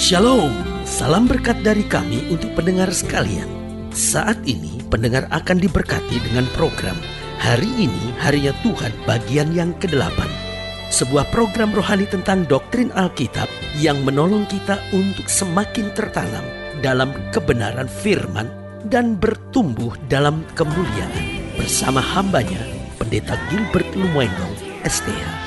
Shalom, salam berkat dari kami untuk pendengar sekalian. Saat ini pendengar akan diberkati dengan program Hari Ini Harinya Tuhan bagian yang ke-8. Sebuah program rohani tentang doktrin Alkitab yang menolong kita untuk semakin tertanam dalam kebenaran firman dan bertumbuh dalam kemuliaan. Bersama hambanya, Pendeta Gilbert Lumwendong, STH.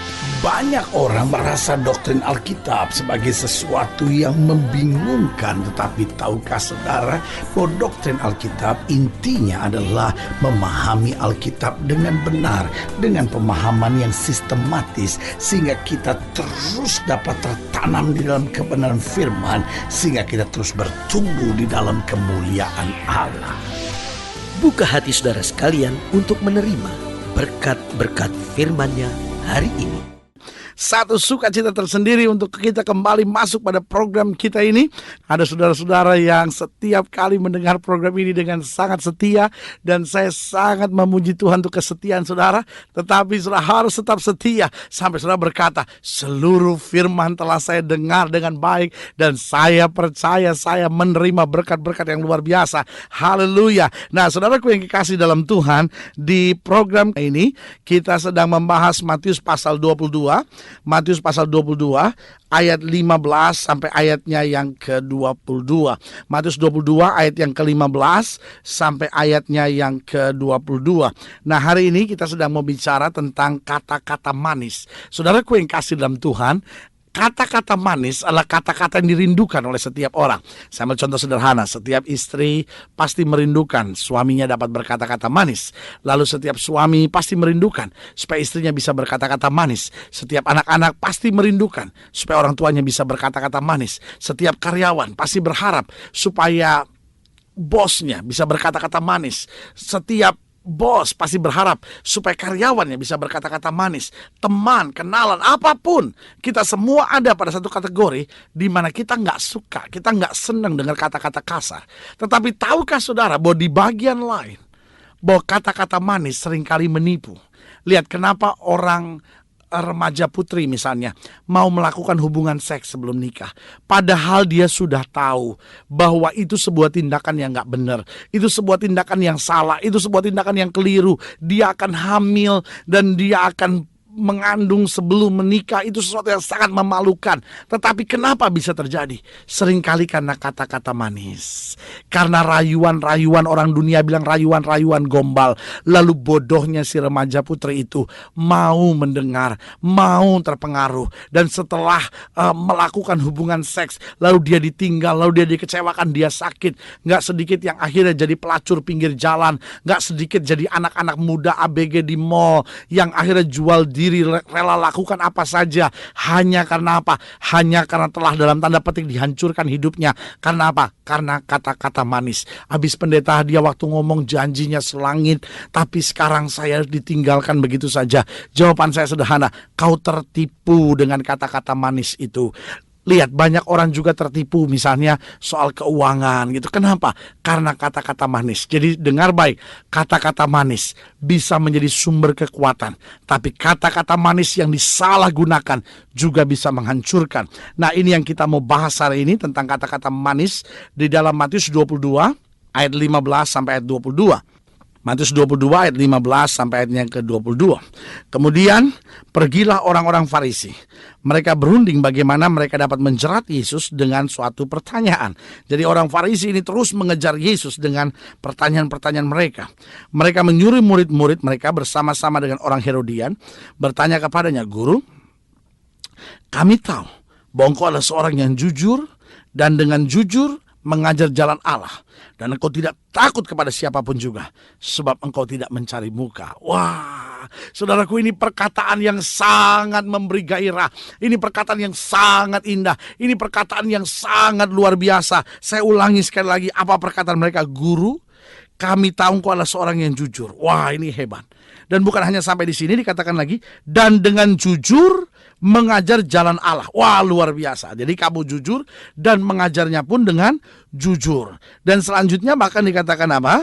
Banyak orang merasa doktrin Alkitab sebagai sesuatu yang membingungkan. Tetapi tahukah saudara bahwa doktrin Alkitab intinya adalah memahami Alkitab dengan benar, dengan pemahaman yang sistematis, sehingga kita terus dapat tertanam di dalam kebenaran firman, sehingga kita terus bertumbuh di dalam kemuliaan Allah. Buka hati saudara sekalian untuk menerima berkat-berkat firman-Nya hari ini. Satu sukacita tersendiri untuk kita kembali masuk pada program kita ini. Ada saudara-saudara yang setiap kali mendengar program ini dengan sangat setia, dan saya sangat memuji Tuhan untuk kesetiaan saudara. Tetapi saudara harus tetap setia sampai saudara berkata, seluruh firman telah saya dengar dengan baik, dan saya percaya saya menerima berkat-berkat yang luar biasa. Haleluya. Nah, saudaraku yang dikasih dalam Tuhan, di program ini kita sedang membahas Matius pasal 22. Matius pasal 22 ayat 15 sampai ayatnya yang ke-22. Matius 22 ayat yang ke-15 sampai ayatnya yang ke-22. Nah, hari ini kita sedang mau bicara tentang kata-kata manis. Saudaraku yang kasih dalam Tuhan, kata-kata manis adalah kata-kata yang dirindukan oleh setiap orang. Saya ambil contoh sederhana. Setiap istri pasti merindukan suaminya dapat berkata-kata manis. Lalu setiap suami pasti merindukan supaya istrinya bisa berkata-kata manis. Setiap anak-anak pasti merindukan supaya orang tuanya bisa berkata-kata manis. Setiap karyawan pasti berharap supaya bosnya bisa berkata-kata manis. Setiap bos pasti berharap supaya karyawannya bisa berkata-kata manis. Teman, kenalan, apapun, kita semua ada pada satu kategori di mana kita nggak suka, kita nggak senang dengar kata-kata kasar. Tetapi tahukah saudara bahwa di bagian lain, bahwa kata-kata manis seringkali menipu. Lihat kenapa orang remaja putri misalnya mau melakukan hubungan seks sebelum nikah, padahal dia sudah tahu bahwa itu sebuah tindakan yang gak benar, itu sebuah tindakan yang salah, itu sebuah tindakan yang keliru. Dia akan hamil dan dia akan mengandung sebelum menikah. Itu sesuatu yang sangat memalukan. Tetapi kenapa bisa terjadi? Seringkali karena kata-kata manis, karena rayuan-rayuan. Orang dunia bilang rayuan-rayuan gombal. Lalu bodohnya si remaja putri itu mau mendengar, mau terpengaruh, dan setelah melakukan hubungan seks, lalu dia ditinggal, lalu dia dikecewakan, dia sakit. Gak sedikit yang akhirnya jadi pelacur pinggir jalan, gak sedikit jadi anak-anak muda ABG di mall yang akhirnya jual diri, rela lakukan apa saja. Hanya karena apa? Hanya karena telah dalam tanda petik dihancurkan hidupnya. Karena apa? Karena kata-kata manis. Habis pendeta dia waktu ngomong janjinya selangit, tapi sekarang saya ditinggalkan begitu saja. Jawaban saya sederhana, kau tertipu dengan kata-kata manis itu. Lihat, banyak orang juga tertipu misalnya soal keuangan gitu. Kenapa? Karena kata-kata manis. Jadi dengar baik, kata-kata manis bisa menjadi sumber kekuatan, tapi kata-kata manis yang disalahgunakan juga bisa menghancurkan. Nah, ini yang kita mau bahas hari ini tentang kata-kata manis di dalam Matius 22 ayat 15 sampai ayat 22. Matius 22 ayat 15 sampai ayat yang ke-22. Kemudian pergilah orang-orang Farisi. Mereka berunding bagaimana mereka dapat menjerat Yesus dengan suatu pertanyaan. Jadi orang Farisi ini terus mengejar Yesus dengan pertanyaan-pertanyaan mereka. Mereka menyuruh murid-murid mereka bersama-sama dengan orang Herodian bertanya kepadanya, "Guru, kami tahu bahwa engkau adalah seorang yang jujur dan dengan jujur mengajar jalan Allah, dan engkau tidak takut kepada siapapun juga, sebab engkau tidak mencari muka." Wah, saudaraku, ini perkataan yang sangat memberi gairah. Ini perkataan yang sangat indah. Ini perkataan yang sangat luar biasa. Saya ulangi sekali lagi, apa perkataan mereka? "Guru, kami tahu engkau adalah seorang yang jujur." Wah, ini hebat. Dan bukan hanya sampai di sini, dikatakan lagi, dan dengan jujur mengajar jalan Allah. Wah, luar biasa. Jadi kamu jujur dan mengajarnya pun dengan jujur. Dan selanjutnya bahkan dikatakan apa?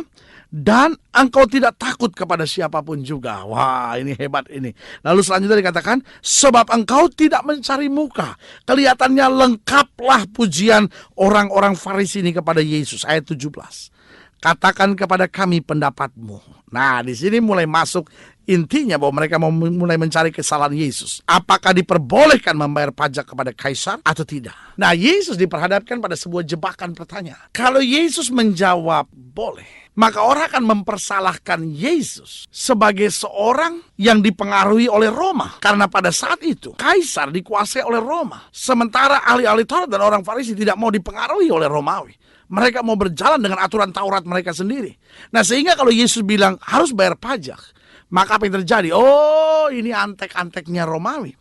Dan engkau tidak takut kepada siapapun juga. Wah, ini hebat ini. Lalu selanjutnya dikatakan, sebab engkau tidak mencari muka. Kelihatannya lengkaplah pujian orang-orang Farisi ini kepada Yesus. Ayat 17. Katakan kepada kami pendapatmu. Nah, di sini mulai masuk intinya bahwa mereka mau mulai mencari kesalahan Yesus. Apakah diperbolehkan membayar pajak kepada kaisar atau tidak? Nah, Yesus diperhadapkan pada sebuah jebakan pertanyaan. Kalau Yesus menjawab boleh, maka orang akan mempersalahkan Yesus sebagai seorang yang dipengaruhi oleh Roma. Karena pada saat itu, kaisar dikuasai oleh Roma. Sementara ahli-ahli Taurat dan orang Farisi tidak mau dipengaruhi oleh Romawi. Mereka mau berjalan dengan aturan Taurat mereka sendiri. Nah, sehingga kalau Yesus bilang harus bayar pajak, maka apa yang terjadi? Oh, ini antek-anteknya Romawi.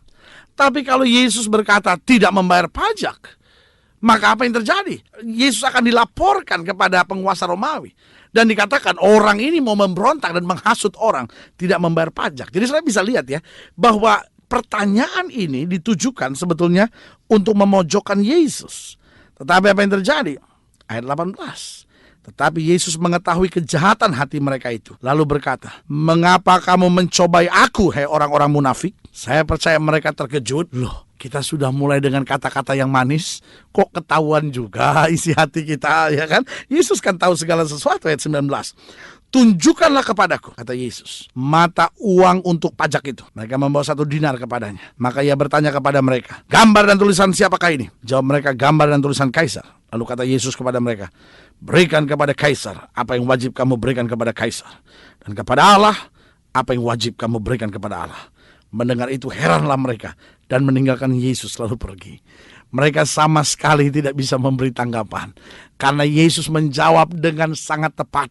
Tapi kalau Yesus berkata tidak membayar pajak, maka apa yang terjadi? Yesus akan dilaporkan kepada penguasa Romawi. Dan dikatakan orang ini mau memberontak dan menghasut orang tidak membayar pajak. Jadi saya bisa lihat ya, bahwa pertanyaan ini ditujukan sebetulnya untuk memojokkan Yesus. Tetapi apa yang terjadi? Ayat 18. Tetapi Yesus mengetahui kejahatan hati mereka itu. Lalu berkata, mengapa kamu mencobai aku, hai orang-orang munafik? Saya percaya mereka terkejut. Loh, kita sudah mulai dengan kata-kata yang manis, kok ketahuan juga isi hati kita, ya kan? Yesus kan tahu segala sesuatu. Ayat 19. Tunjukkanlah kepadaku, kata Yesus, mata uang untuk pajak itu. Mereka membawa 1 dinar kepadanya. Maka ia bertanya kepada mereka, gambar dan tulisan siapakah ini? Jawab mereka, gambar dan tulisan kaisar. Lalu kata Yesus kepada mereka, berikan kepada kaisar apa yang wajib kamu berikan kepada kaisar, dan kepada Allah apa yang wajib kamu berikan kepada Allah. Mendengar itu heranlah mereka dan meninggalkan Yesus lalu pergi. Mereka sama sekali tidak bisa memberi tanggapan karena Yesus menjawab dengan sangat tepat.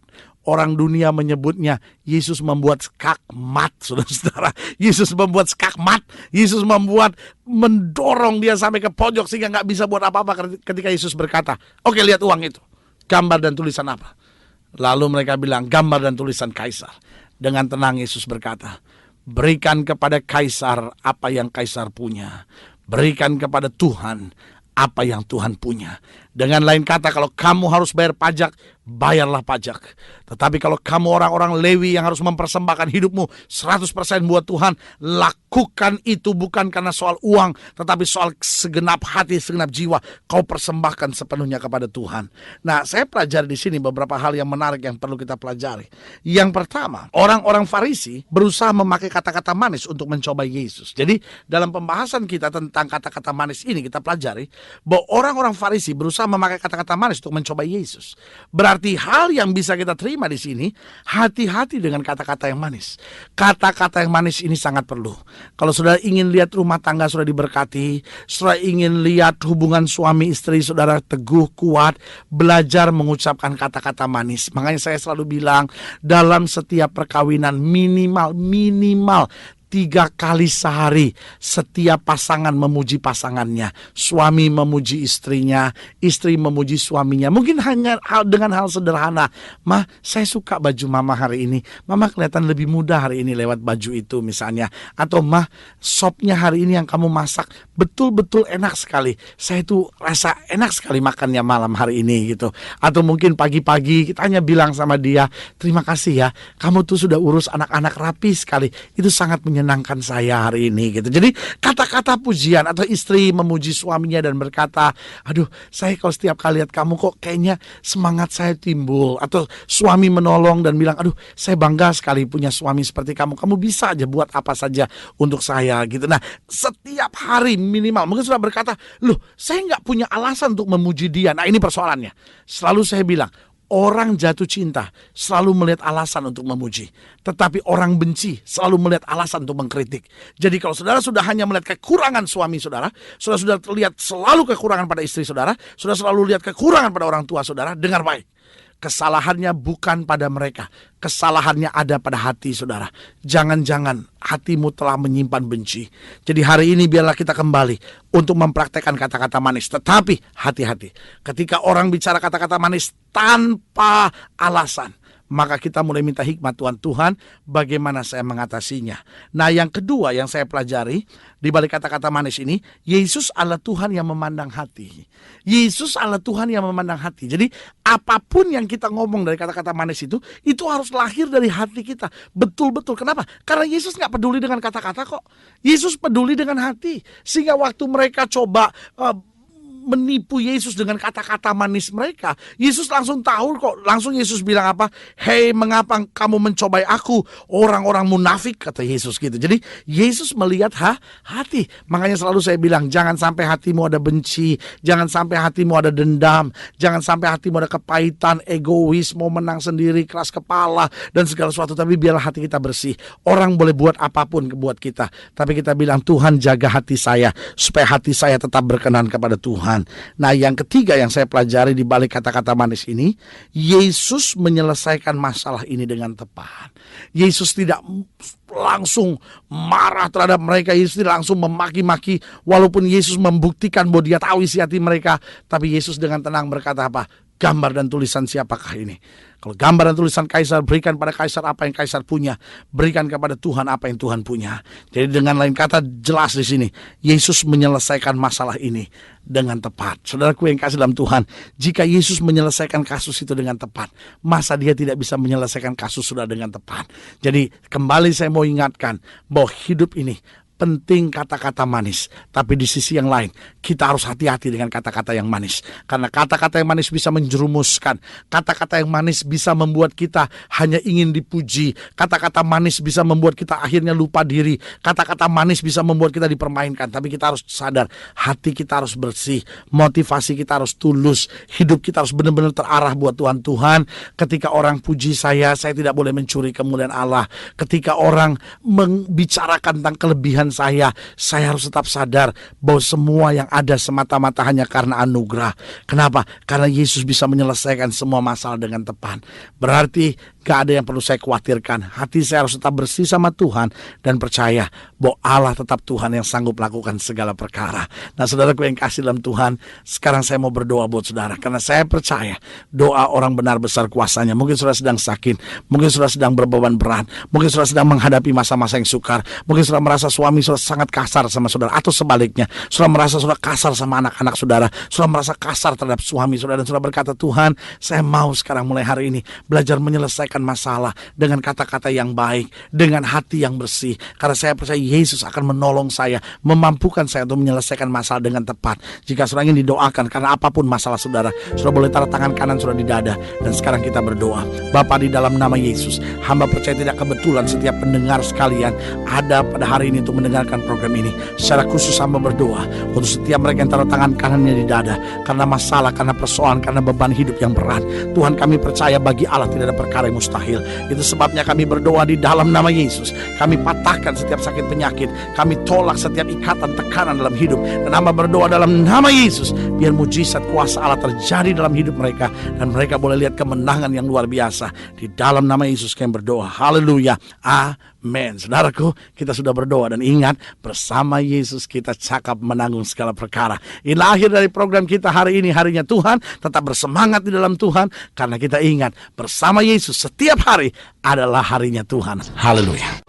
Orang dunia menyebutnya Yesus membuat skakmat, saudara-saudara. Yesus membuat skakmat. Yesus mendorong dia sampai ke pojok sehingga nggak bisa buat apa-apa ketika Yesus berkata, oke, lihat uang itu. Gambar dan tulisan apa? Lalu mereka bilang, gambar dan tulisan kaisar. Dengan tenang Yesus berkata, berikan kepada kaisar apa yang kaisar punya. Berikan kepada Tuhan apa yang Tuhan punya. Dengan lain kata, kalau kamu harus bayar pajak, bayarlah pajak. Tetapi kalau kamu orang-orang Lewi yang harus mempersembahkan hidupmu 100% buat Tuhan, lakukan itu bukan karena soal uang, tetapi soal segenap hati, segenap jiwa. Kau persembahkan sepenuhnya kepada Tuhan. Nah, saya pelajari di sini beberapa hal yang menarik yang perlu kita pelajari. Yang pertama, orang-orang Farisi berusaha memakai kata-kata manis untuk mencobai Yesus. Jadi, dalam pembahasan kita tentang kata-kata manis ini, kita pelajari bahwa orang-orang Farisi berusaha memakai kata-kata manis untuk mencobai Yesus. Berarti hal yang bisa kita terima di sini, hati-hati dengan kata-kata yang manis. Kata-kata yang manis ini sangat perlu. Kalau saudara ingin lihat rumah tangga saudara diberkati, saudara ingin lihat hubungan suami istri saudara teguh, kuat, belajar mengucapkan kata-kata manis. Makanya saya selalu bilang, dalam setiap perkawinan minimal 3 kali sehari setiap pasangan memuji pasangannya, suami memuji istrinya, istri memuji suaminya. Mungkin hanya dengan hal sederhana, "Mah, saya suka baju mama hari ini. Mama kelihatan lebih muda hari ini lewat baju itu," misalnya. Atau, "Mah, sopnya hari ini yang kamu masak betul-betul enak sekali. Saya tuh rasa enak sekali makannya malam hari ini," gitu. Atau mungkin pagi-pagi kita hanya bilang sama dia, "Terima kasih ya, kamu tuh sudah urus anak-anak rapi sekali. Itu sangat menyenangkan saya hari ini," gitu. Jadi kata-kata pujian, atau istri memuji suaminya dan berkata, "Aduh, saya kalau setiap kali lihat kamu kok kayaknya semangat saya timbul." Atau suami menolong dan bilang, "Aduh, saya bangga sekali punya suami seperti kamu. Kamu bisa aja buat apa saja untuk saya," gitu. Nah, setiap hari minimal, mungkin sudah berkata, "Loh, saya nggak punya alasan untuk memuji dia." Nah, ini persoalannya. Selalu saya bilang, orang jatuh cinta selalu melihat alasan untuk memuji. Tetapi orang benci selalu melihat alasan untuk mengkritik. Jadi kalau saudara sudah hanya melihat kekurangan suami saudara, sudah lihat selalu kekurangan pada istri saudara, sudah selalu lihat kekurangan pada orang tua saudara, dengar baik. Kesalahannya bukan pada mereka. Kesalahannya ada pada hati saudara. Jangan-jangan hatimu telah menyimpan benci. Jadi hari ini biarlah kita kembali untuk mempraktekkan kata-kata manis. Tetapi hati-hati. Ketika orang bicara kata-kata manis tanpa alasan, maka kita mulai minta hikmat Tuhan, bagaimana saya mengatasinya. Nah, yang kedua yang saya pelajari di balik kata-kata manis ini, Yesus adalah Tuhan yang memandang hati. Yesus adalah Tuhan yang memandang hati. Jadi apapun yang kita ngomong dari kata-kata manis itu harus lahir dari hati kita. Betul-betul. Kenapa? Karena Yesus gak peduli dengan kata-kata kok. Yesus peduli dengan hati. Sehingga waktu mereka coba menipu Yesus dengan kata-kata manis mereka, Yesus langsung tahu kok. Langsung Yesus bilang apa? Hei, mengapa kamu mencobai aku, orang-orang munafik, kata Yesus gitu. Jadi Yesus melihat hati. Makanya selalu saya bilang, jangan sampai hatimu ada benci, jangan sampai hatimu ada dendam, jangan sampai hatimu ada kepahitan, egois, mau menang sendiri, keras kepala dan segala sesuatu. Tapi biarlah hati kita bersih. Orang boleh buat apapun buat kita, tapi kita bilang, Tuhan jaga hati saya supaya hati saya tetap berkenan kepada Tuhan. Nah, yang ketiga yang saya pelajari di balik kata-kata manis ini, Yesus menyelesaikan masalah ini dengan tepat. Yesus tidak langsung marah terhadap mereka. Yesus tidak langsung memaki-maki, walaupun Yesus membuktikan bahwa dia tahu isi hati mereka. Tapi Yesus dengan tenang berkata apa? Gambar dan tulisan siapakah ini? Kalau gambar dan tulisan kaisar, berikan pada kaisar apa yang kaisar punya, berikan kepada Tuhan apa yang Tuhan punya. Jadi dengan lain kata, jelas di sini Yesus menyelesaikan masalah ini dengan tepat. Saudaraku yang kasih dalam Tuhan, jika Yesus menyelesaikan kasus itu dengan tepat, masa dia tidak bisa menyelesaikan kasus saudara dengan tepat? Jadi kembali saya mau ingatkan bahwa hidup ini penting kata-kata manis, tapi di sisi yang lain kita harus hati-hati dengan kata-kata yang manis. Karena kata-kata yang manis bisa menjerumuskan. Kata-kata yang manis bisa membuat kita hanya ingin dipuji. Kata-kata manis bisa membuat kita akhirnya lupa diri. Kata-kata manis bisa membuat kita dipermainkan. Tapi kita harus sadar, hati kita harus bersih, motivasi kita harus tulus, hidup kita harus benar-benar terarah buat Tuhan. Tuhan, ketika orang puji saya tidak boleh mencuri kemuliaan Allah. Ketika orang membicarakan tentang kelebihan saya harus tetap sadar bahwa semua yang ada semata-mata hanya karena anugerah. Kenapa? Karena Yesus bisa menyelesaikan semua masalah dengan tepat. Berarti gak ada yang perlu saya khawatirkan. Hati saya harus tetap bersih sama Tuhan dan percaya bahwa Allah tetap Tuhan yang sanggup melakukan segala perkara. Nah, saudaraku yang kasih dalam Tuhan, sekarang saya mau berdoa buat saudara, karena saya percaya doa orang benar besar kuasanya. Mungkin saudara sedang sakit, mungkin saudara sedang berbeban berat, mungkin saudara sedang menghadapi masa-masa yang sukar, mungkin saudara merasa suami saudara sangat kasar sama saudara, atau sebaliknya, saudara merasa saudara kasar sama anak-anak saudara, saudara merasa kasar terhadap suami saudara, dan saudara berkata, Tuhan, saya mau sekarang mulai hari ini belajar menyelesaikan masalah dengan kata-kata yang baik, dengan hati yang bersih, karena saya percaya Yesus akan menolong saya, memampukan saya untuk menyelesaikan masalah dengan tepat. Jika saudara ingin didoakan karena apapun masalah saudara, saudara boleh taruh tangan kanan saudara di dada, dan sekarang kita berdoa. Bapa, di dalam nama Yesus, hamba percaya tidak kebetulan setiap pendengar sekalian ada pada hari ini untuk mendengarkan program ini. Secara khusus hamba berdoa untuk setiap mereka yang taruh tangan kanannya di dada karena masalah, karena persoalan, karena beban hidup yang berat. Tuhan, kami percaya bagi Allah tidak ada perkara yang mustahil. Itu sebabnya kami berdoa di dalam nama Yesus. Kami patahkan setiap sakit penyakit, kami tolak setiap ikatan tekanan dalam hidup, dan hamba berdoa dalam nama Yesus, biar mujizat kuasa Allah terjadi dalam hidup mereka, dan mereka boleh lihat kemenangan yang luar biasa. Di dalam nama Yesus kami berdoa. Haleluya. Amin. Saudaraku, kita sudah berdoa, dan ingat, bersama Yesus kita cakap menanggung segala perkara. Inilah akhir dari program kita hari ini, harinya Tuhan. Tetap bersemangat di dalam Tuhan, karena kita ingat bersama Yesus setiap hari adalah harinya Tuhan. Haleluya.